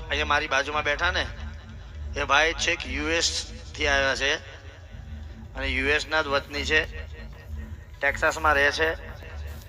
અહીંયા મારી બાજુમાં બેઠા ને એ ભાઈ છેક યુએસ થી આવ્યા છે અને યુએસ ના જ વતની છે, ટેક્સાસમાં રહે છે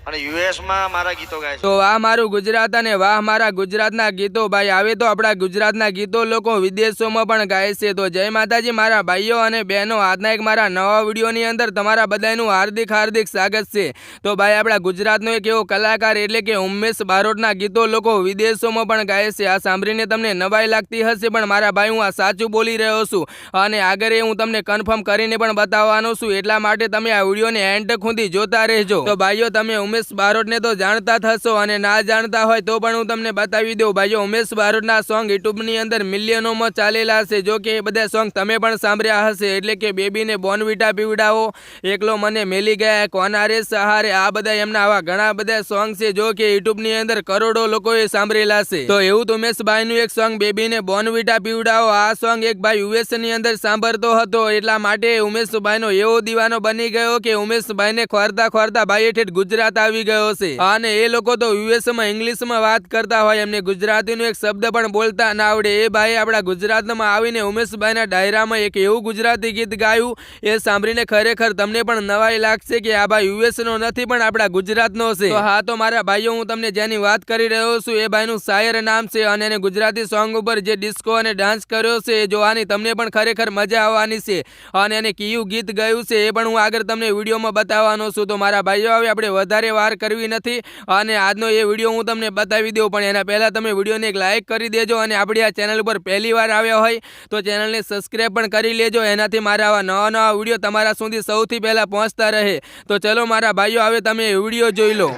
અને યુએસ માં મારા ગીતો ગાય છે। તો વાહ મારું ગુજરાત અને વાહ મારા ગુજરાતના ગીતો। ભાઈ આવે તો આપણા ગુજરાતના ગીતો લોકો વિદેશોમાં પણ ગાય છે। તો જય માતાજી મારા ભાઈઓ અને બહેનો, આજના એક મારા નવા વિડીયોની અંદર તમારા બધાનું હાર્દિક હાર્દિક સ્વાગત છે। તો ભાઈ આપણા ગુજરાતનો એક એવો કલાકાર એટલે કે ઉમેશ બારોટના ગીતો લોકો વિદેશોમાં પણ ગાય છે। આ સાંભળીને તમને નવાઈ લાગતી હશે, પણ મારા ભાઈ હું આ સાચું બોલી રહ્યો છું અને આગળ હું તમને કન્ફર્મ કરીને પણ બતાવવાનો છું, એટલા માટે તમે આ વિડીયોને એન્ડ સુધી જોતા રહેજો। તો ભાઈઓ તમે ઉમેશ બારોટને તો જાણતા થશો અને ના જાણતા હોય તો પણ હું તમને બતાવી દઉં। ભાઈઓ ઉમેશ બારોટના સોંગ યુટ્યુબની અંદર મિલિયનોમાં ચાલેલા છે, જો કે એ બધા સોંગ તમે પણ સાંભળ્યા હશે, એટલે કે બેબીને બોર્નવિટા પીવડાવો, એકલો મને મેલી ગયા, કોના રે સહારે, આ બધા એમના આવા ઘણા બધા સોંગ છે જો કે યુટ્યુબની અંદર કરોડો લોકોએ સાંભળેલા છે। તો એવું તો ઉમેશભાઈનું એક સોંગ બેબીને બોર્નવિટા પીવડાવો, આ સોંગ એક ભાઈ યુએસની અંદર સાંભળતો હતો, એટલા માટે ઉમેશભાઈનો એવો દીવાનો બની ગયો કે ઉમેશભાઈને ખોરતા ખોરતા ભાઈ ઠેઠ ગુજરાત આવી ગયો છે અને એ લોકો તો યુએસમાં ઇંગ્લિશમાં વાત કરતા હોય, એમને ગુજરાતીનો એક શબ્દ પણ બોલતા ના આવડે। એ ભાઈ આપણા ગુજરાતમાં આવીને ઉમેશભાઈના ડાયરામાં એક એવું ગુજરાતી ગીત ગાયું, એ સાંભળીને ખરેખર તમને પણ નવાઈ લાગશે કે આ ભાઈ યુએસનો નથી પણ આપણા ગુજરાતનો છે। તો હા તો મારા ભાઈઓ હું તમને જેની વાત કરી રહ્યો છું એ ભાઈનું શાયર નામ છે અને એને ગુજરાતી સોંગ ઉપર જે ડિસ્કો અને ડાન્સ કર્યો છે એ જોવાની તમને પણ ખરેખર મજા આવવાની છે અને એને કયું ગીત ગાયું છે એ પણ હું આગળ તમને વિડીયોમાં બતાવવાનો છું। તો મારા ભાઈઓ હવે આપણે વધારે વાર કરવી નથી અને આજનો એ વિડીયો હું તમને બતાવી દઉં, પણ એના પહેલાં તમે વિડીયોને એક લાઇક કરી દેજો અને આપણી આ ચેનલ ઉપર પહેલી વાર આવ્યા હોય તો ચેનલને સબસ્ક્રાઈબ પણ કરી લેજો, એનાથી મારા આવા નવા નવા વિડીયો તમારા સુધી સૌથી પહેલાં પહોંચતા રહે। તો ચલો મારા ભાઈઓ હવે તમે વિડીયો જોઈ લો।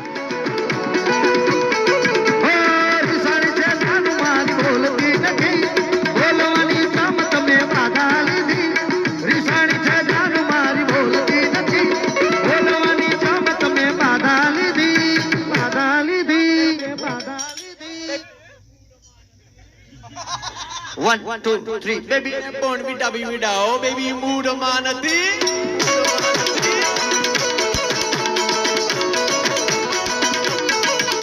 One, two, three, baby, born with W without baby mood manati.